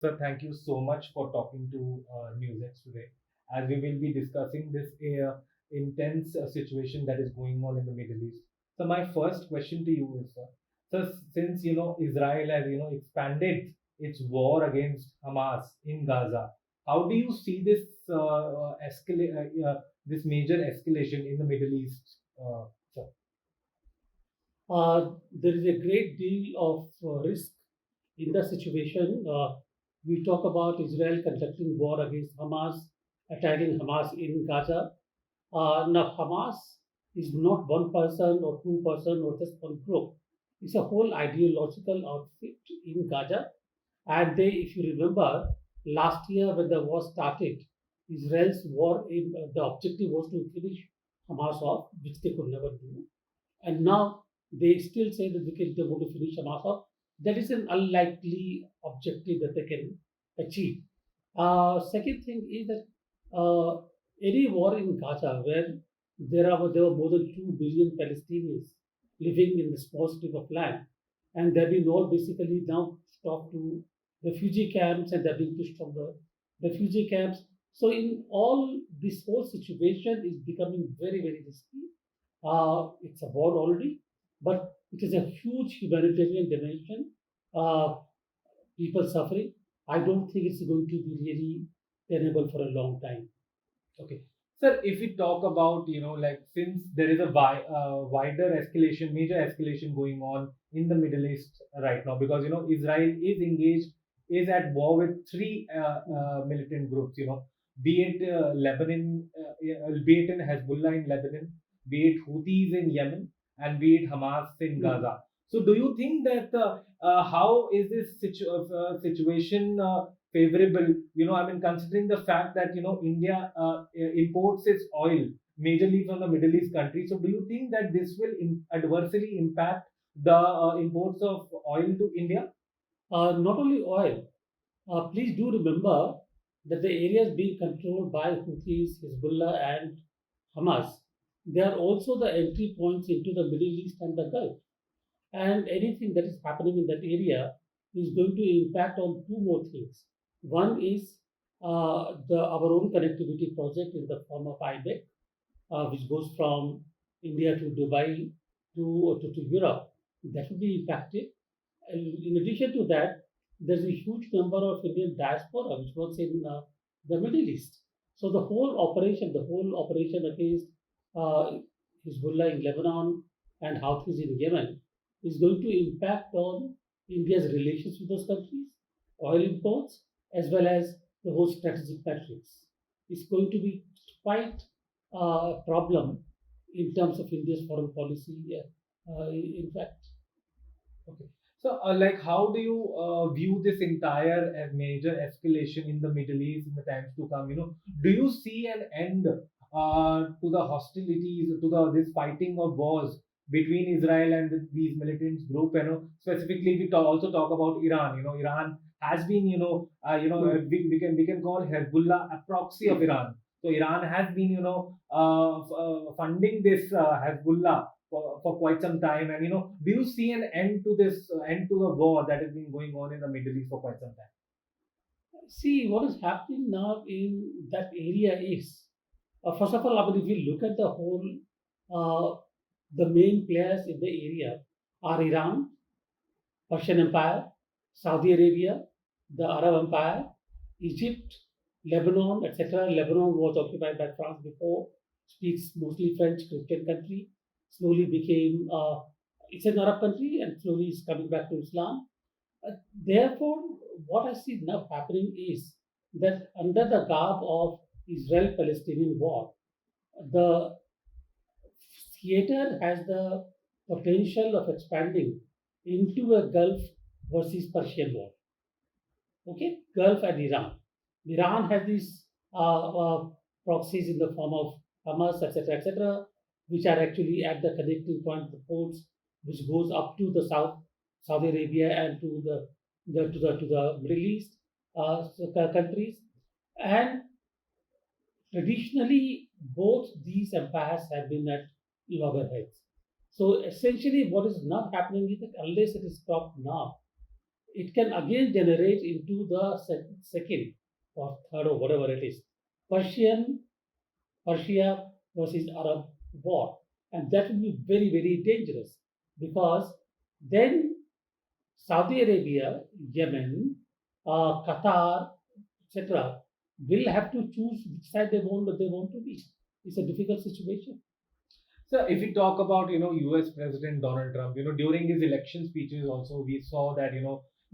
Sir, thank you so much for talking to NewsX today, as we will be discussing this intense situation that is going on in the Middle East. So, my first question to you is, sir, so since Israel has expanded its war against Hamas in Gaza, how do you see this this major escalation in the Middle East, sir? There is a great deal of risk in the situation. We talk about Israel conducting war against Hamas, attacking Hamas in Gaza. Now, Hamas is not one person or two person or just one group. It's a whole ideological outfit in Gaza. And they, if you remember, last year when the war started, Israel's war, the objective was to finish Hamas off, which they could never do. And now they still say that they want to finish Hamas off. That is an unlikely objective that they can achieve. Second thing is that any war in Gaza, where there were more than 2 billion Palestinians living in the small strip of land, and they've been all basically now stopped to refugee camps, and they're being pushed from the refugee camps. So in all, this whole situation is becoming very, very risky. It's a war already, but it is a huge humanitarian dimension. Uh, People suffering. I don't think it's going to be really tenable for a long time. Okay. Sir, if we talk about, like since there is a wider escalation, major escalation going on in the Middle East right now, because, Israel is engaged, is at war with three militant groups, be it Lebanon, be it in Hezbollah in Lebanon, be it Houthis in Yemen, and be it Hamas in Mm. Gaza. So, do you think that how is this situation favorable? I mean, considering the fact that India imports its oil majorly from the Middle East countries. So, do you think that this will adversely impact the imports of oil to India? Not only oil. Please do remember that the areas being controlled by Houthis, Hezbollah, and Hamas, they are also the entry points into the Middle East and the Gulf. And anything that is happening in that area is going to impact on two more things. One is our own connectivity project in the form of IBEC, which goes from India to Dubai to Europe. That will be impacted. And in addition to that, there's a huge number of Indian diaspora which works in the Middle East. So the whole operation against uh, Hezbollah in Lebanon and Houthis in Yemen is going to impact on India's relations with those countries, oil imports, as well as the whole strategic metrics. It's going to be quite a problem in terms of India's foreign policy. In fact, Okay. So, like, how do you view this entire major escalation in the Middle East in the times to come? Do you see an end to the hostilities, to the this fighting or wars between Israel and these militant group? Specifically, we also talk about Iran. Iran has been, hmm, we can call Hezbollah a proxy of Iran. So Iran has been, funding this Hezbollah for quite some time. And do you see an end to this end to the war that has been going on in the Middle East for quite some time? see what is happening now in that area is, first of all, I mean, if you look at uh, the main players in the area are Iran, Persian Empire, Saudi Arabia, the Arab Empire, Egypt, Lebanon, etc. Lebanon was occupied by France before, speaks mostly French, Christian country, slowly became, it's an Arab country and slowly is coming back to Islam. Therefore, what I see now happening is that under the garb of Israel-Palestinian war, the theater has the potential of expanding into a Gulf versus Persian war. Okay, Gulf and Iran. Iran has these proxies in the form of Hamas, etc., which are actually at the connecting point, the ports, which goes up to the south, Saudi Arabia, and to the Middle East countries. And traditionally, both these empires have been at loggerheads. So essentially, what is not happening is that unless it is stopped now, it can again generate into the second or third or whatever it is, Persian Persia versus Arab war, and that will be very very dangerous because then Saudi Arabia, Yemen, Qatar, etc., will have to choose which side they want to be. It's a difficult situation. So if we talk about U.S. President Donald Trump, during his election speeches also we saw that he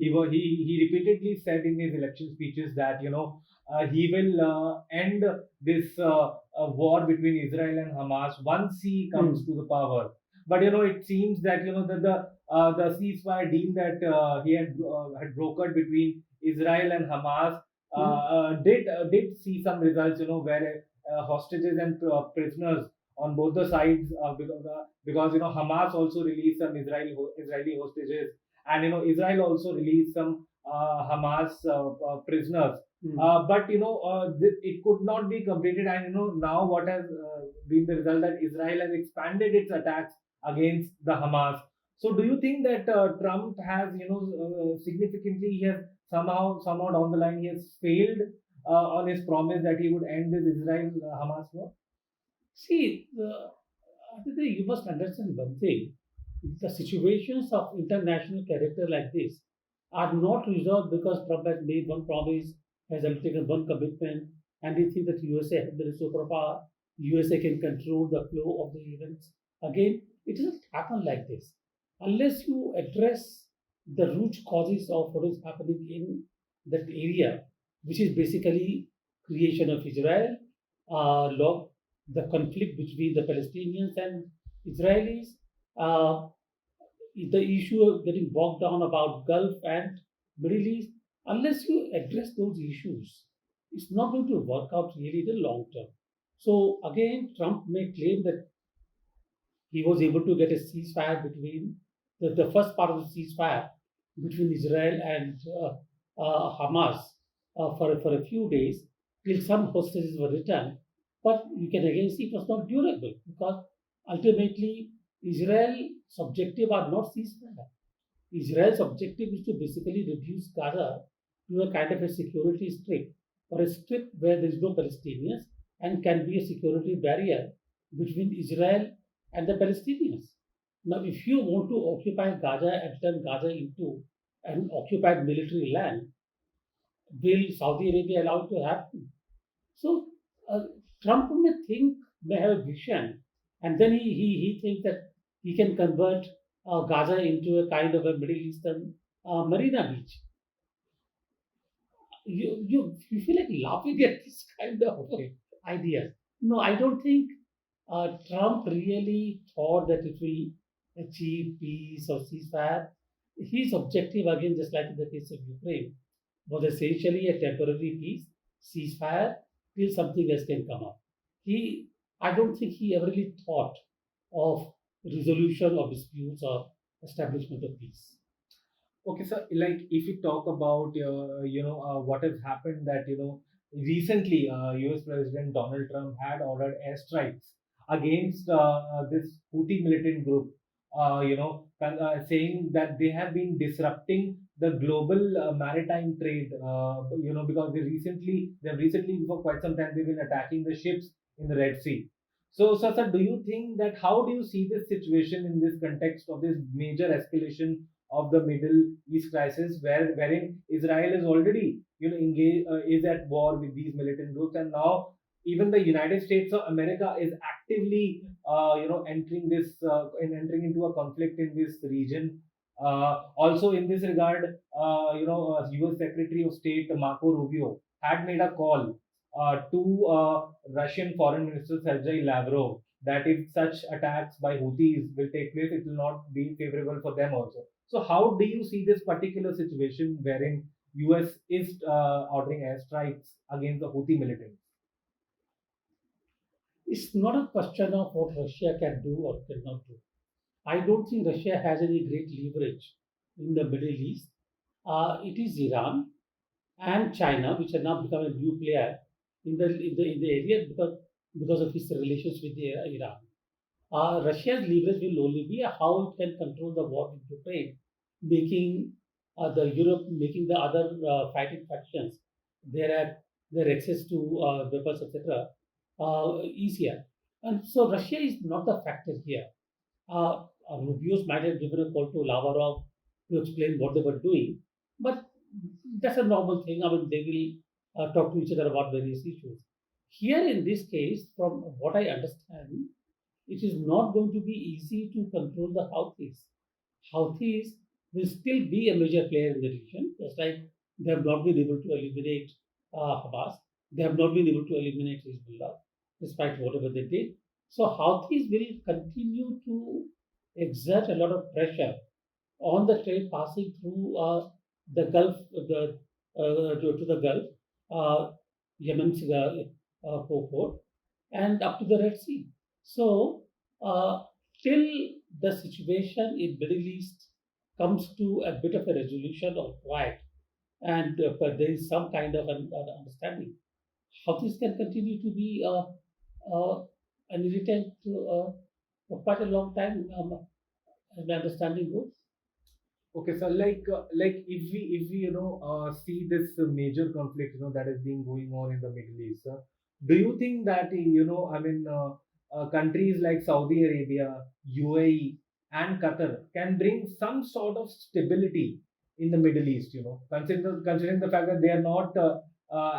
repeatedly said in his election speeches that he will end this war between Israel and Hamas once he comes to the power. But it seems that that the ceasefire deal that he had brokered between Israel and Hamas did see some results. Where hostages and prisoners on both the sides because Hamas also released some Israeli hostages, and Israel also released some Hamas prisoners. But it could not be completed, and now what has been the result that Israel has expanded its attacks against the Hamas. So do you think that Trump has significantly he has somehow down the line he has failed on his promise that he would end this Israel Hamas war? See, Aditya, you must understand one thing. The situations of international character like this are not resolved because Trump has made one promise, has undertaken one commitment, and he thinks that USA has the superpower, USA can control the flow of the events. Again, it doesn't happen like this. Unless you address the root causes of what is happening in that area, which is basically creation of Israel, law, the conflict between the Palestinians and Israelis, uh, the issue of getting bogged down about Gulf and Middle East, unless you address those issues, it's not going to work out really in the long term. So again, Trump may claim that he was able to get a ceasefire between the first part of the ceasefire between Israel and Hamas for a few days till some hostages were returned. But you can again see it was not durable because ultimately Israel's objective are not ceasefire. Israel's objective is to basically reduce Gaza to a kind of a security strip or a strip where there is no Palestinians and can be a security barrier between Israel and the Palestinians. Now, if you want to occupy Gaza and turn Gaza into an occupied military land, will Saudi Arabia allow it to happen? So, uh, Trump may have a vision, and then he thinks that he can convert Gaza into a kind of a Middle Eastern marina beach. You feel like laughing at this kind of ideas. No, I don't think Trump really thought that it will achieve peace or ceasefire. His objective, again, just like in the case of Ukraine, was essentially a temporary peace, ceasefire, till something else can come up. I don't think he ever really thought of resolution of disputes or establishment of peace. Okay, so like if we talk about what has happened that recently U.S. President Donald Trump had ordered airstrikes against this Houthi militant group, saying that they have been disrupting the global maritime trade, because they've recently for quite some time they've been attacking the ships in the Red Sea. So, sir, do you think that how do you see this situation in this context of this major escalation of the Middle East crisis, wherein Israel is already engaged is at war with these militant groups, and now even the United States of America is actively entering into a conflict in this region. Also, in this regard, U.S. Secretary of State Marco Rubio had made a call to Russian Foreign Minister Sergei Lavrov that if such attacks by Houthis will take place, it will not be favorable for them also. So, how do you see this particular situation wherein US is ordering airstrikes against the Houthi militants? It's not a question of what Russia can do or cannot do. I don't think Russia has any great leverage in the Middle East. It is Iran and China, which have now become a new player in the area because of its relations with Iran. Russia's leverage will only be how it can control the war with Ukraine, making the Europe making the other fighting factions their access to weapons, etc., easier. And so Russia is not the factor here. Rubio's might have given a call to Lavrov to explain what they were doing, but that's a normal thing. I mean, they will talk to each other about various issues. Here, in this case, from what I understand, it is not going to be easy to control the Houthis. Houthis will still be a major player in the region, just like they have not been able to eliminate Hamas. They have not been able to eliminate Hezbollah, despite whatever they did. So Houthis will continue to exert a lot of pressure on the trade passing through the Gulf, to the Gulf, Yemen's port, and up to the Red Sea. So, till the situation in Middle East comes to a bit of a resolution or quiet, and but there is some kind of an understanding, how this can continue to be an irritant for quite a long time, as my understanding goes. Okay, so like if we see this major conflict that is being going on in the Middle East, do you think that countries like Saudi Arabia, UAE, and Qatar can bring some sort of stability in the Middle East? Considering the fact that they are not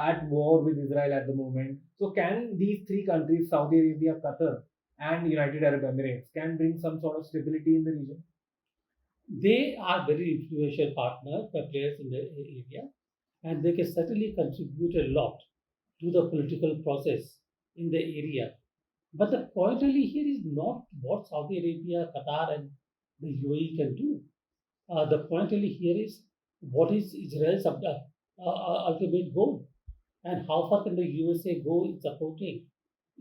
at war with Israel at the moment, so can these three countries, Saudi Arabia, Qatar, and United Arab Emirates, can bring some sort of stability in the region? They are very influential partners, players in the area, and they can certainly contribute a lot to the political process in the area. But the point really here is not what Saudi Arabia, Qatar, and the UAE can do. The point really here is what is Israel's ultimate goal, and how far can the USA go in supporting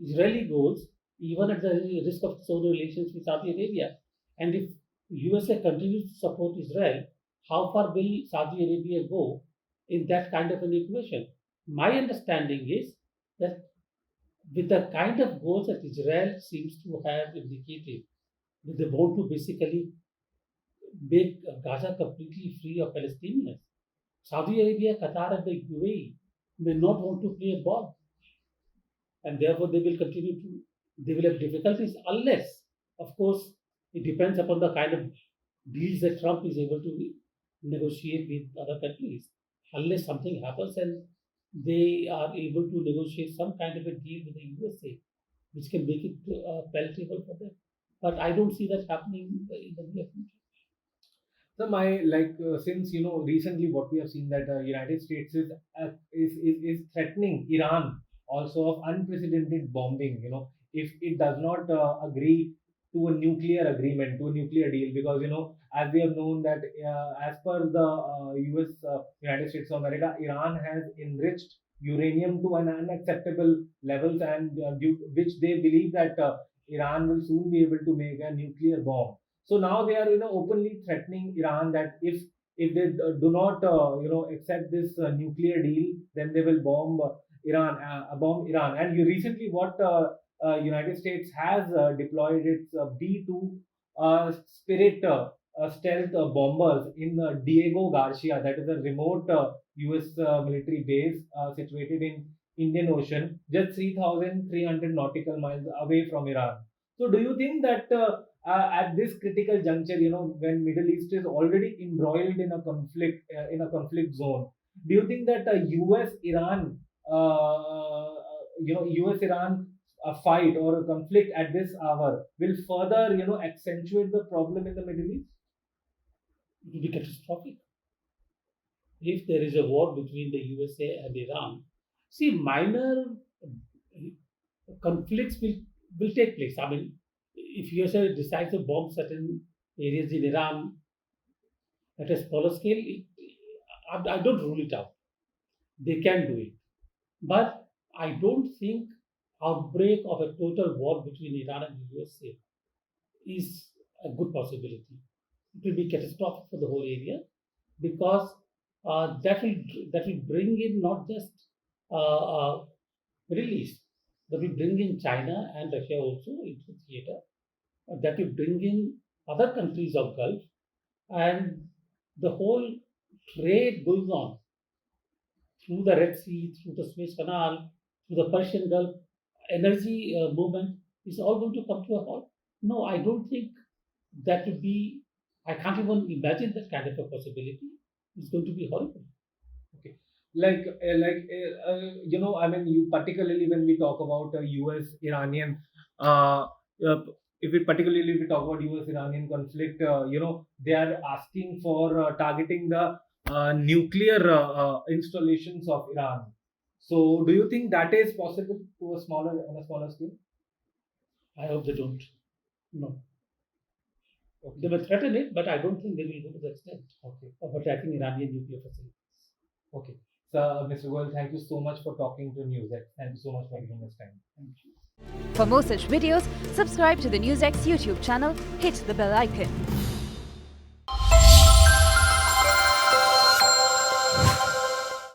Israeli goals, even at the risk of its own relations with Saudi Arabia. And if USA continues to support Israel, how far will Saudi Arabia go in that kind of an equation? My understanding is that with the kind of goals that Israel seems to have indicated, that they want to basically make Gaza completely free of Palestinians, Saudi Arabia, Qatar, and the UAE may not want to play a ball, and therefore they will have difficulties unless, of course, it depends upon the kind of deals that Trump is able to negotiate with other countries. Unless something happens and they are able to negotiate some kind of a deal with the USA, which can make it palatable for them. But I don't see that happening in the near future. So my since recently what we have seen that United States is threatening Iran also of unprecedented bombing. If it does not agree to a nuclear agreement, to a nuclear deal, because as we have known that as per the U.S. United States of America, Iran has enriched uranium to an unacceptable levels, and which they believe that Iran will soon be able to make a nuclear bomb. So now they are openly threatening Iran that if they do not accept this nuclear deal, then they will bomb Iran. And you recently what United States has deployed its B-2 Spirit stealth bombers in Diego Garcia, that is a remote U.S. Military base situated in Indian Ocean, just 3,300 nautical miles away from Iran. So, do you think that at this critical juncture, when Middle East is already embroiled in a conflict zone, do you think that U.S. Iran, U.S. Iran a fight or a conflict at this hour will further, accentuate the problem in the Middle East? It will be catastrophic if there is a war between the USA and Iran. See, minor conflicts will take place. I mean, if USA decides to bomb certain areas in Iran at a smaller scale, I don't rule it out. They can do it. But I don't think outbreak of a total war between Iran and the USA is a good possibility. It will be catastrophic for the whole area because that will bring in not just uh, uh, Middle East, that will bring in China and Russia also into the theater. That will bring in other countries of Gulf, and the whole trade going on through the Red Sea, through the Suez Canal, through the Persian Gulf, energy movement is all going to come to a halt. No, I don't think that would be, I can't even imagine that kind of a possibility. It's going to be horrible. Okay. I mean, you particularly when we talk about U.S. Iranian, if we talk about U.S. Iranian conflict, they are asking for targeting the nuclear installations of Iran. So, do you think that is possible to a smaller on a smaller scale? I hope they don't. No. Okay. They will threaten it, but I don't think they will go to the extent Okay. of attacking Iranian nuclear facilities. Okay. So, Mr. Goyal, thank you so much for talking to NewsX. Thank you so much for giving us time. Thank you. For more such videos, subscribe to the NewsX YouTube channel, hit the bell icon.